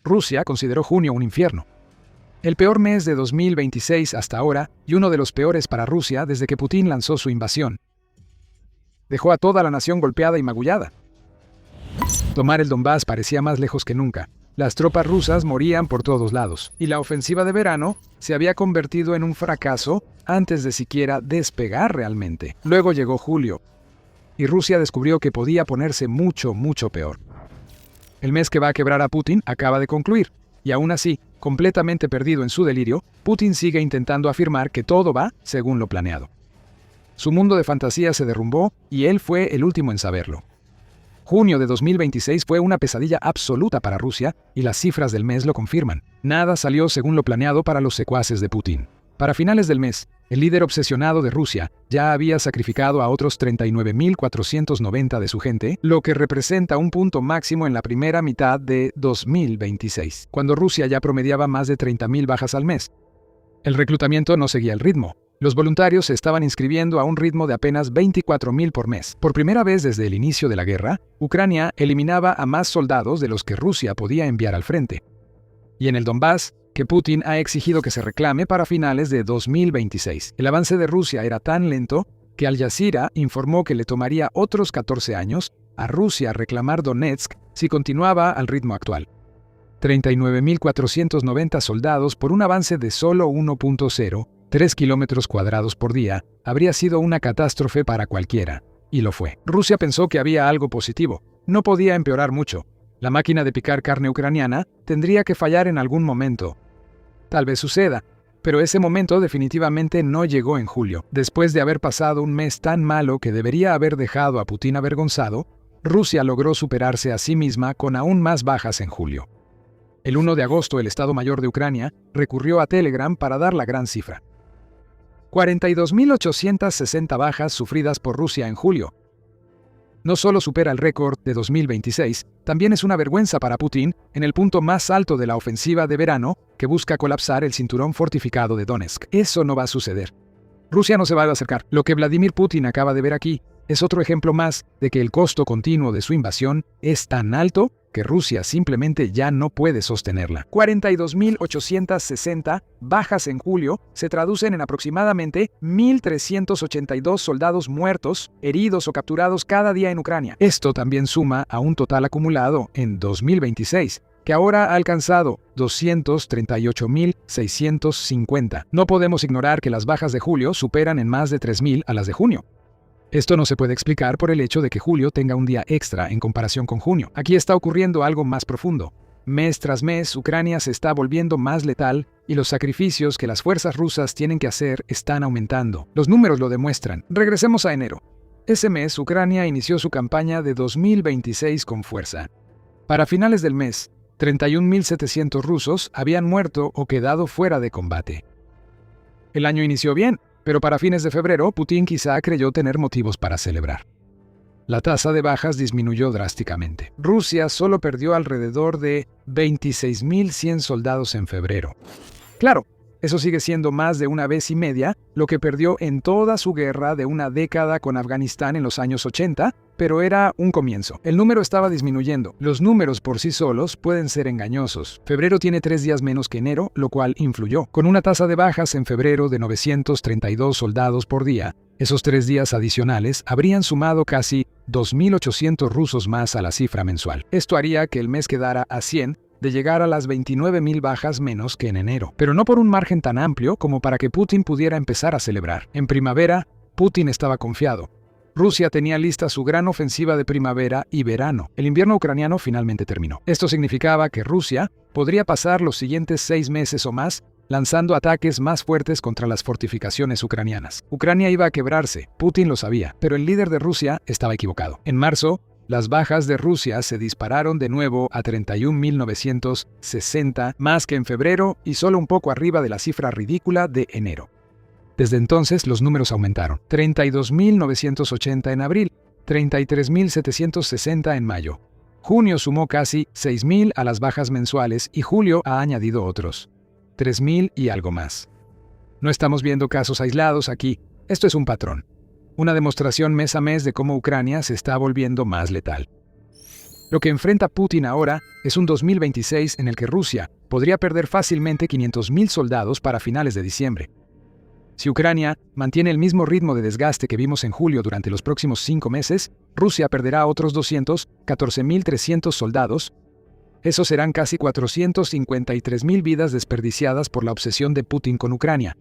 Rusia consideró junio un infierno. El peor mes de 2026 hasta ahora y uno de los peores para Rusia desde que Putin lanzó su invasión. Dejó a toda la nación golpeada y magullada. Tomar el Donbass parecía más lejos que nunca. Las tropas rusas morían por todos lados, y la ofensiva de verano se había convertido en un fracaso antes de siquiera despegar realmente. Luego llegó julio, y Rusia descubrió que podía ponerse mucho, mucho peor. El mes que va a quebrar a Putin acaba de concluir, y aún así, completamente perdido en su delirio, Putin sigue intentando afirmar que todo va según lo planeado. Su mundo de fantasía se derrumbó, y él fue el último en saberlo. Junio de 2026 fue una pesadilla absoluta para Rusia, y las cifras del mes lo confirman. Nada salió según lo planeado para los secuaces de Putin. Para finales del mes, el líder obsesionado de Rusia ya había sacrificado a otros 39.490 de su gente, lo que representa un punto máximo en la primera mitad de 2026, cuando Rusia ya promediaba más de 30.000 bajas al mes. El reclutamiento no seguía el ritmo. Los voluntarios se estaban inscribiendo a un ritmo de apenas 24.000 por mes. Por primera vez desde el inicio de la guerra, Ucrania eliminaba a más soldados de los que Rusia podía enviar al frente. Y en el Donbass, que Putin ha exigido que se reclame para finales de 2026. El avance de Rusia era tan lento que Al Jazeera informó que le tomaría otros 14 años a Rusia reclamar Donetsk si continuaba al ritmo actual. 39.490 soldados por un avance de solo 1.03 kilómetros cuadrados por día habría sido una catástrofe para cualquiera, y lo fue. Rusia pensó que había algo positivo. No podía empeorar mucho. La máquina de picar carne ucraniana tendría que fallar en algún momento. Tal vez suceda, pero ese momento definitivamente no llegó en julio. Después de haber pasado un mes tan malo que debería haber dejado a Putin avergonzado, Rusia logró superarse a sí misma con aún más bajas en julio. El 1 de agosto, el Estado Mayor de Ucrania recurrió a Telegram para dar la gran cifra. 42.860 bajas sufridas por Rusia en julio. No solo supera el récord de 2026, también es una vergüenza para Putin en el punto más alto de la ofensiva de verano que busca colapsar el cinturón fortificado de Donetsk. Eso no va a suceder. Rusia no se va a acercar. Lo que Vladimir Putin acaba de ver aquí es otro ejemplo más de que el costo continuo de su invasión es tan alto que Rusia simplemente ya no puede sostenerla. 42.860 bajas en julio se traducen en aproximadamente 1.382 soldados muertos, heridos o capturados cada día en Ucrania. Esto también suma a un total acumulado en 2026, que ahora ha alcanzado 238.650. No podemos ignorar que las bajas de julio superan en más de 3.000 a las de junio. Esto no se puede explicar por el hecho de que julio tenga un día extra en comparación con junio. Aquí está ocurriendo algo más profundo. Mes tras mes, Ucrania se está volviendo más letal y los sacrificios que las fuerzas rusas tienen que hacer están aumentando. Los números lo demuestran. Regresemos a enero. Ese mes, Ucrania inició su campaña de 2026 con fuerza. Para finales del mes, 31.700 rusos habían muerto o quedado fuera de combate. El año inició bien, pero para fines de febrero, Putin quizá creyó tener motivos para celebrar. La tasa de bajas disminuyó drásticamente. Rusia solo perdió alrededor de 26.100 soldados en febrero. Claro, eso sigue siendo más de una vez y media lo que perdió en toda su guerra de una década con Afganistán en los años 80, pero era un comienzo. El número estaba disminuyendo. Los números por sí solos pueden ser engañosos. Febrero tiene 3 días menos que enero, lo cual influyó. Con una tasa de bajas en febrero de 932 soldados por día, esos 3 días adicionales habrían sumado casi 2.800 rusos más a la cifra mensual. Esto haría que el mes quedara a 100 de llegar a las 29.000 bajas menos que en enero, pero no por un margen tan amplio como para que Putin pudiera empezar a celebrar. En primavera, Putin estaba confiado. Rusia tenía lista su gran ofensiva de primavera y verano. El invierno ucraniano finalmente terminó. Esto significaba que Rusia podría pasar los siguientes 6 meses o más lanzando ataques más fuertes contra las fortificaciones ucranianas. Ucrania iba a quebrarse, Putin lo sabía, pero el líder de Rusia estaba equivocado. En marzo, las bajas de Rusia se dispararon de nuevo a 31.960, más que en febrero y solo un poco arriba de la cifra ridícula de enero. Desde entonces los números aumentaron. 32.980 en abril, 33.760 en mayo. Junio sumó casi 6.000 a las bajas mensuales y julio ha añadido otros 3.000 y algo más. No estamos viendo casos aislados aquí, esto es un patrón. Una demostración mes a mes de cómo Ucrania se está volviendo más letal. Lo que enfrenta Putin ahora es un 2026 en el que Rusia podría perder fácilmente 500.000 soldados para finales de diciembre. Si Ucrania mantiene el mismo ritmo de desgaste que vimos en julio durante los próximos 5 meses, Rusia perderá otros 214.300 soldados. Esos serán casi 453.000 vidas desperdiciadas por la obsesión de Putin con Ucrania,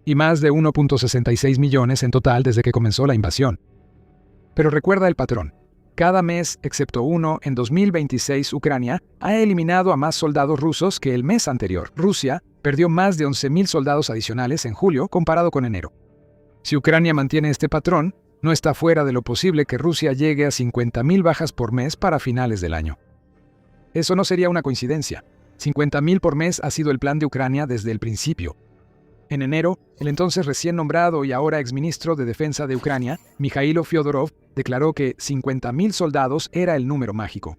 y más de 1.66 millones en total desde que comenzó la invasión. Pero recuerda el patrón. Cada mes, excepto uno, en 2026 Ucrania ha eliminado a más soldados rusos que el mes anterior. Rusia perdió más de 11.000 soldados adicionales en julio comparado con enero. Si Ucrania mantiene este patrón, no está fuera de lo posible que Rusia llegue a 50.000 bajas por mes para finales del año. Eso no sería una coincidencia. 50.000 por mes ha sido el plan de Ucrania desde el principio. En enero, el entonces recién nombrado y ahora exministro de Defensa de Ucrania, Mikhailo Fyodorov, declaró que 50.000 soldados era el número mágico.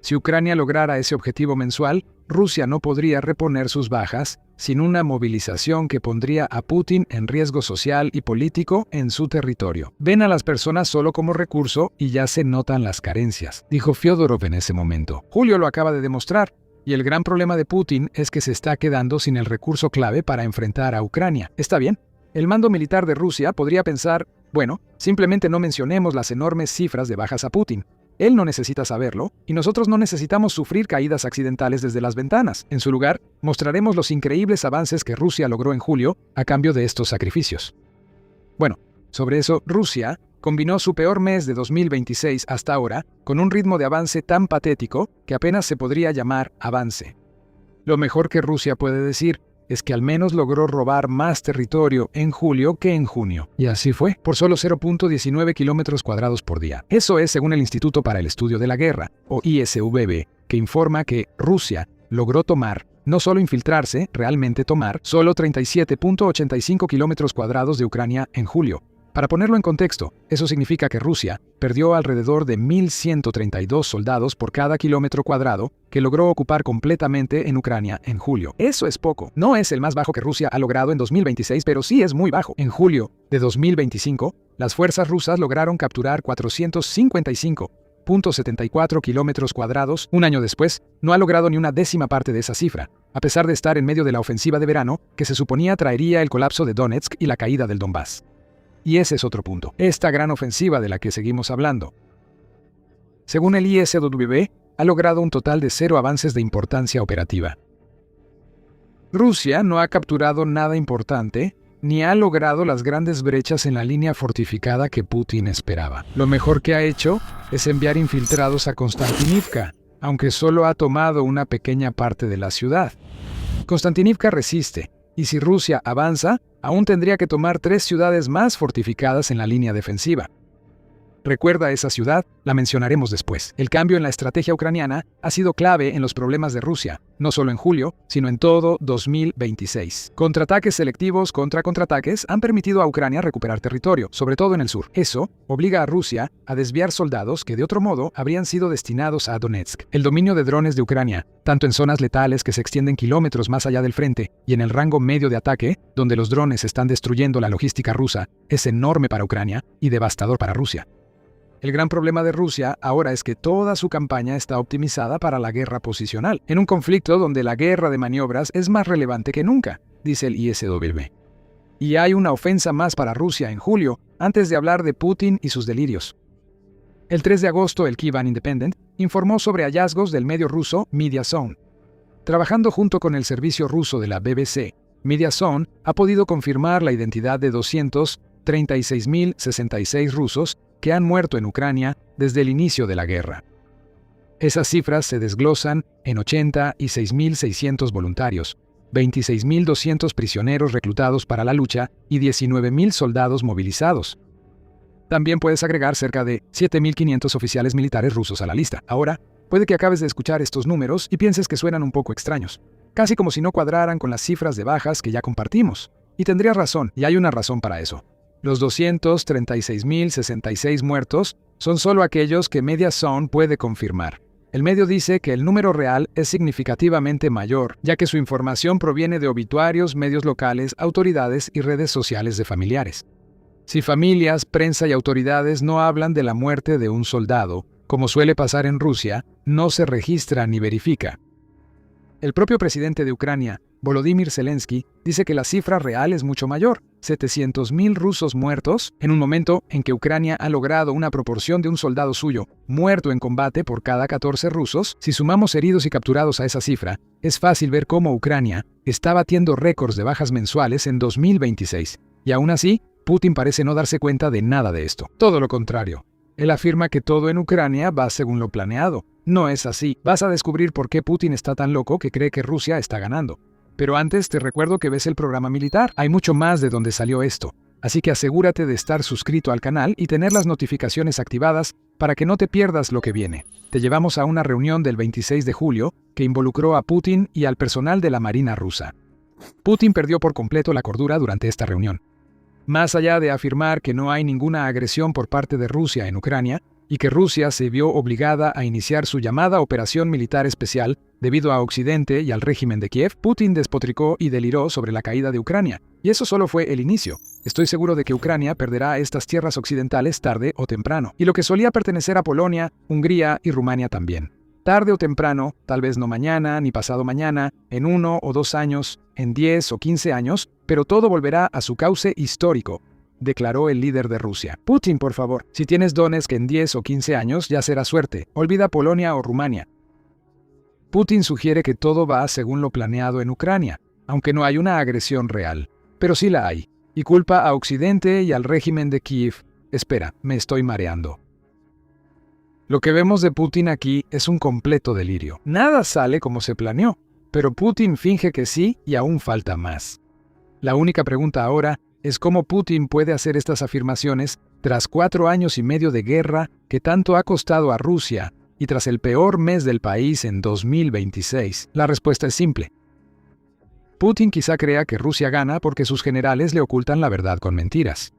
Si Ucrania lograra ese objetivo mensual, Rusia no podría reponer sus bajas sin una movilización que pondría a Putin en riesgo social y político en su territorio. Ven a las personas solo como recurso y ya se notan las carencias, dijo Fyodorov en ese momento. Julio lo acaba de demostrar. Y el gran problema de Putin es que se está quedando sin el recurso clave para enfrentar a Ucrania. Está bien, el mando militar de Rusia podría pensar, bueno, simplemente no mencionemos las enormes cifras de bajas a Putin. Él no necesita saberlo, y nosotros no necesitamos sufrir caídas accidentales desde las ventanas. En su lugar, mostraremos los increíbles avances que Rusia logró en julio a cambio de estos sacrificios. Bueno, sobre eso, Rusia combinó su peor mes de 2026 hasta ahora con un ritmo de avance tan patético que apenas se podría llamar avance. Lo mejor que Rusia puede decir es que al menos logró robar más territorio en julio que en junio. Y así fue, por solo 0.19 kilómetros cuadrados por día. Eso es según el Instituto para el Estudio de la Guerra, o ISVB, que informa que Rusia logró tomar, no solo infiltrarse, realmente tomar, solo 37.85 kilómetros cuadrados de Ucrania en julio. Para ponerlo en contexto, eso significa que Rusia perdió alrededor de 1.132 soldados por cada kilómetro cuadrado que logró ocupar completamente en Ucrania en julio. Eso es poco. No es el más bajo que Rusia ha logrado en 2026, pero sí es muy bajo. En julio de 2025, las fuerzas rusas lograron capturar 455.74 kilómetros cuadrados. Un año después, no ha logrado ni una décima parte de esa cifra, a pesar de estar en medio de la ofensiva de verano que se suponía traería el colapso de Donetsk y la caída del Donbass. Y ese es otro punto, esta gran ofensiva de la que seguimos hablando. Según el ISWB, ha logrado un total de 0 avances de importancia operativa. Rusia no ha capturado nada importante, ni ha logrado las grandes brechas en la línea fortificada que Putin esperaba. Lo mejor que ha hecho es enviar infiltrados a Konstantinivka, aunque solo ha tomado una pequeña parte de la ciudad. Konstantinivka resiste, y si Rusia avanza, aún tendría que tomar 3 ciudades más fortificadas en la línea defensiva. Recuerda esa ciudad, la mencionaremos después. El cambio en la estrategia ucraniana ha sido clave en los problemas de Rusia, no solo en julio, sino en todo 2026. Contraataques selectivos contra contraataques han permitido a Ucrania recuperar territorio, sobre todo en el sur. Eso obliga a Rusia a desviar soldados que de otro modo habrían sido destinados a Donetsk. El dominio de drones de Ucrania, tanto en zonas letales que se extienden kilómetros más allá del frente y en el rango medio de ataque, donde los drones están destruyendo la logística rusa, es enorme para Ucrania y devastador para Rusia. El gran problema de Rusia ahora es que toda su campaña está optimizada para la guerra posicional, en un conflicto donde la guerra de maniobras es más relevante que nunca, dice el ISWB. Y hay una ofensa más para Rusia en julio, antes de hablar de Putin y sus delirios. El 3 de agosto, el Kyiv Independent informó sobre hallazgos del medio ruso Mediazone. Trabajando junto con el servicio ruso de la BBC, Mediazone ha podido confirmar la identidad de 236.066 rusos que han muerto en Ucrania desde el inicio de la guerra. Esas cifras se desglosan en 86.600 voluntarios, 26.200 prisioneros reclutados para la lucha y 19.000 soldados movilizados. También puedes agregar cerca de 7.500 oficiales militares rusos a la lista. Ahora, puede que acabes de escuchar estos números y pienses que suenan un poco extraños, casi como si no cuadraran con las cifras de bajas que ya compartimos. Y tendrías razón, y hay una razón para eso. Los 236.066 muertos son solo aquellos que Mediazone puede confirmar. El medio dice que el número real es significativamente mayor, ya que su información proviene de obituarios, medios locales, autoridades y redes sociales de familiares. Si familias, prensa y autoridades no hablan de la muerte de un soldado, como suele pasar en Rusia, no se registra ni verifica. El propio presidente de Ucrania, Volodymyr Zelensky, dice que la cifra real es mucho mayor, 700.000 rusos muertos, en un momento en que Ucrania ha logrado una proporción de un soldado suyo muerto en combate por cada 14 rusos. Si sumamos heridos y capturados a esa cifra, es fácil ver cómo Ucrania está batiendo récords de bajas mensuales en 2026. Y aún así, Putin parece no darse cuenta de nada de esto. Todo lo contrario. Él afirma que todo en Ucrania va según lo planeado. No es así. Vas a descubrir por qué Putin está tan loco que cree que Rusia está ganando. Pero antes te recuerdo que ves el programa militar. Hay mucho más de donde salió esto. Así que asegúrate de estar suscrito al canal y tener las notificaciones activadas para que no te pierdas lo que viene. Te llevamos a una reunión del 26 de julio que involucró a Putin y al personal de la Marina rusa. Putin perdió por completo la cordura durante esta reunión. Más allá de afirmar que no hay ninguna agresión por parte de Rusia en Ucrania y que Rusia se vio obligada a iniciar su llamada operación militar especial debido a Occidente y al régimen de Kiev, Putin despotricó y deliró sobre la caída de Ucrania. Y eso solo fue el inicio. Estoy seguro de que Ucrania perderá estas tierras occidentales tarde o temprano, y lo que solía pertenecer a Polonia, Hungría y Rumania también. Tarde o temprano, tal vez no mañana ni pasado mañana, en 1 o 2 años, en 10 o 15 años, pero todo volverá a su cauce histórico, declaró el líder de Rusia. Putin, por favor, si tienes dones que en 10 o 15 años ya será suerte, olvida Polonia o Rumania. Putin sugiere que todo va según lo planeado en Ucrania, aunque no hay una agresión real, pero sí la hay, y culpa a Occidente y al régimen de Kiev. Espera, me estoy mareando. Lo que vemos de Putin aquí es un completo delirio. Nada sale como se planeó, pero Putin finge que sí y aún falta más. La única pregunta ahora es cómo Putin puede hacer estas afirmaciones tras 4 años y medio de guerra que tanto ha costado a Rusia y tras el peor mes del país en 2026. La respuesta es simple. Putin quizá crea que Rusia gana porque sus generales le ocultan la verdad con mentiras.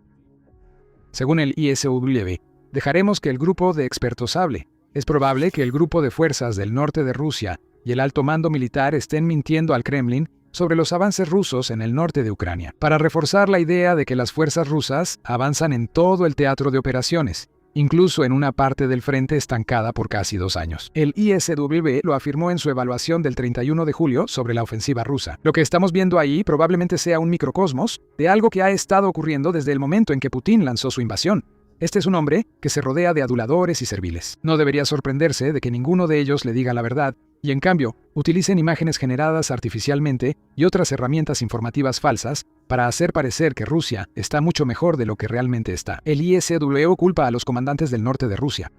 Según el ISW, dejaremos que el grupo de expertos hable. Es probable que el grupo de fuerzas del norte de Rusia y el alto mando militar estén mintiendo al Kremlin sobre los avances rusos en el norte de Ucrania, para reforzar la idea de que las fuerzas rusas avanzan en todo el teatro de operaciones, incluso en una parte del frente estancada por casi 2 años. El ISW lo afirmó en su evaluación del 31 de julio sobre la ofensiva rusa. Lo que estamos viendo ahí probablemente sea un microcosmos de algo que ha estado ocurriendo desde el momento en que Putin lanzó su invasión. Este es un hombre que se rodea de aduladores y serviles. No debería sorprenderse de que ninguno de ellos le diga la verdad, y en cambio, utilicen imágenes generadas artificialmente y otras herramientas informativas falsas para hacer parecer que Rusia está mucho mejor de lo que realmente está. El ISW culpa a los comandantes del norte de Rusia.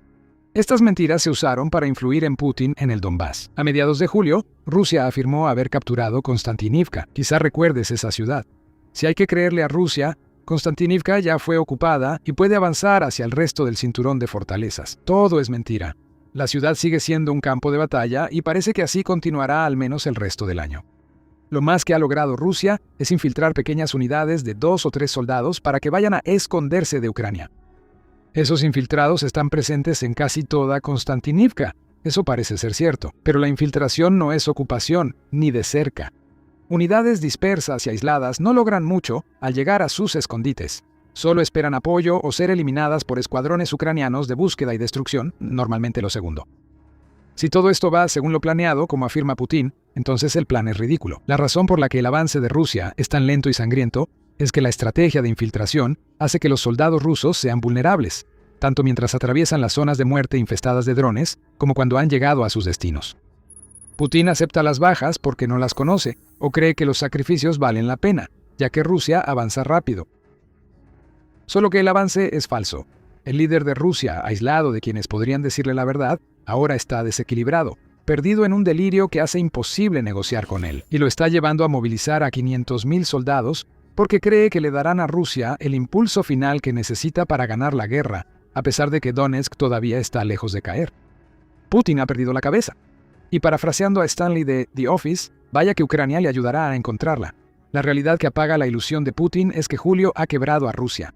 Estas mentiras se usaron para influir en Putin en el Donbass. A mediados de julio, Rusia afirmó haber capturado Konstantinivka. Quizá recuerdes esa ciudad. Si hay que creerle a Rusia, Konstantinivka ya fue ocupada y puede avanzar hacia el resto del cinturón de fortalezas. Todo es mentira. La ciudad sigue siendo un campo de batalla y parece que así continuará al menos el resto del año. Lo más que ha logrado Rusia es infiltrar pequeñas unidades de 2 o 3 soldados para que vayan a esconderse de Ucrania. Esos infiltrados están presentes en casi toda Konstantinivka. Eso parece ser cierto, pero la infiltración no es ocupación, ni de cerca. Unidades dispersas y aisladas no logran mucho al llegar a sus escondites. Solo esperan apoyo o ser eliminadas por escuadrones ucranianos de búsqueda y destrucción, normalmente lo segundo. Si todo esto va según lo planeado, como afirma Putin, entonces el plan es ridículo. La razón por la que el avance de Rusia es tan lento y sangriento es que la estrategia de infiltración hace que los soldados rusos sean vulnerables, tanto mientras atraviesan las zonas de muerte infestadas de drones, como cuando han llegado a sus destinos. Putin acepta las bajas porque no las conoce, o cree que los sacrificios valen la pena, ya que Rusia avanza rápido. Solo que el avance es falso. El líder de Rusia, aislado de quienes podrían decirle la verdad, ahora está desequilibrado, perdido en un delirio que hace imposible negociar con él, y lo está llevando a movilizar a 500.000 soldados porque cree que le darán a Rusia el impulso final que necesita para ganar la guerra, a pesar de que Donetsk todavía está lejos de caer. Putin ha perdido la cabeza. Y parafraseando a Stanley de The Office, vaya que Ucrania le ayudará a encontrarla. La realidad que apaga la ilusión de Putin es que Julio ha quebrado a Rusia.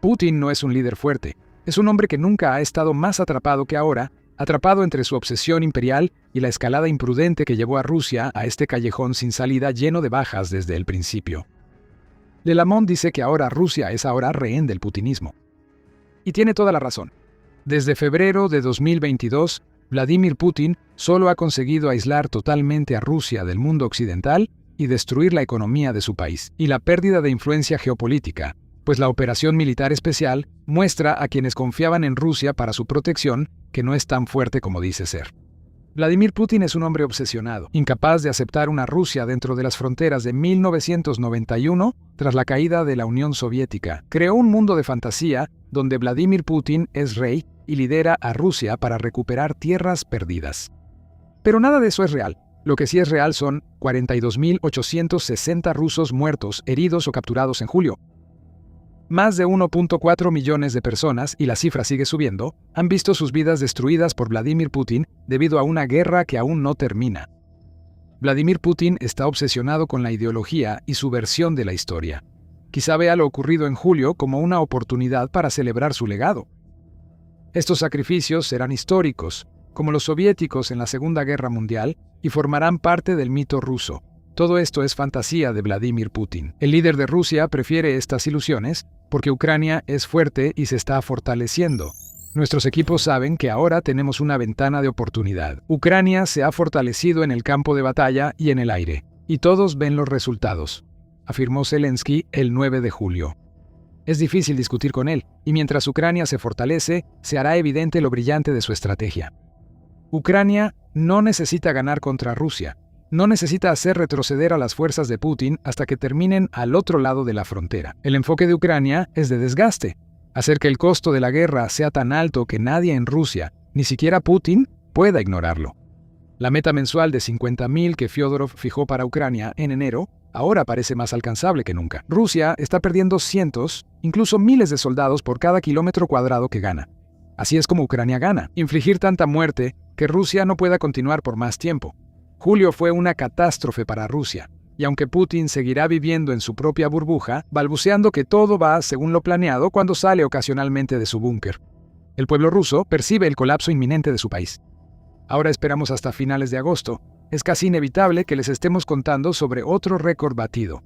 Putin no es un líder fuerte, es un hombre que nunca ha estado más atrapado que ahora, atrapado entre su obsesión imperial y la escalada imprudente que llevó a Rusia a este callejón sin salida lleno de bajas desde el principio. Lelamont dice que ahora Rusia es ahora rehén del putinismo. Y tiene toda la razón. Desde febrero de 2022, Vladimir Putin solo ha conseguido aislar totalmente a Rusia del mundo occidental y destruir la economía de su país, y la pérdida de influencia geopolítica, pues la operación militar especial muestra a quienes confiaban en Rusia para su protección que no es tan fuerte como dice ser. Vladimir Putin es un hombre obsesionado, incapaz de aceptar una Rusia dentro de las fronteras de 1991 tras la caída de la Unión Soviética. Creó un mundo de fantasía donde Vladimir Putin es rey y lidera a Rusia para recuperar tierras perdidas. Pero nada de eso es real. Lo que sí es real son 42.860 rusos muertos, heridos o capturados en julio. Más de 1.4 millones de personas, y la cifra sigue subiendo, han visto sus vidas destruidas por Vladimir Putin debido a una guerra que aún no termina. Vladimir Putin está obsesionado con la ideología y su versión de la historia. Quizá vea lo ocurrido en julio como una oportunidad para celebrar su legado. Estos sacrificios serán históricos, como los soviéticos en la Segunda Guerra Mundial, y formarán parte del mito ruso. Todo esto es fantasía de Vladimir Putin. El líder de Rusia prefiere estas ilusiones porque Ucrania es fuerte y se está fortaleciendo. Nuestros equipos saben que ahora tenemos una ventana de oportunidad. Ucrania se ha fortalecido en el campo de batalla y en el aire, y todos ven los resultados, afirmó Zelensky el 9 de julio. Es difícil discutir con él, y mientras Ucrania se fortalece, se hará evidente lo brillante de su estrategia. Ucrania no necesita ganar contra Rusia. No necesita hacer retroceder a las fuerzas de Putin hasta que terminen al otro lado de la frontera. El enfoque de Ucrania es de desgaste, hacer que el costo de la guerra sea tan alto que nadie en Rusia, ni siquiera Putin, pueda ignorarlo. La meta mensual de 50.000 que Fyodorov fijó para Ucrania en enero ahora parece más alcanzable que nunca. Rusia está perdiendo cientos, incluso miles de soldados por cada kilómetro cuadrado que gana. Así es como Ucrania gana, infligir tanta muerte que Rusia no pueda continuar por más tiempo. Julio fue una catástrofe para Rusia, y aunque Putin seguirá viviendo en su propia burbuja, balbuceando que todo va según lo planeado cuando sale ocasionalmente de su búnker, el pueblo ruso percibe el colapso inminente de su país. Ahora esperamos hasta finales de agosto. Es casi inevitable que les estemos contando sobre otro récord batido.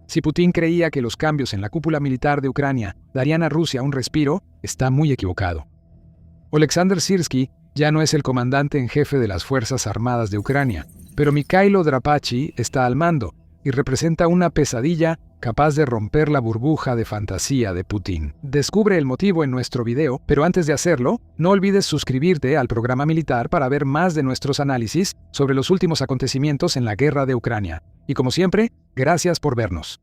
Si Putin creía que los cambios en la cúpula militar de Ucrania darían a Rusia un respiro, está muy equivocado. Oleksandr Syrskyi ya no es el comandante en jefe de las Fuerzas Armadas de Ucrania, pero Mikhailo Drapachy está al mando y representa una pesadilla capaz de romper la burbuja de fantasía de Putin. Descubre el motivo en nuestro video, pero antes de hacerlo, no olvides suscribirte al programa militar para ver más de nuestros análisis sobre los últimos acontecimientos en la guerra de Ucrania. Y como siempre, gracias por vernos.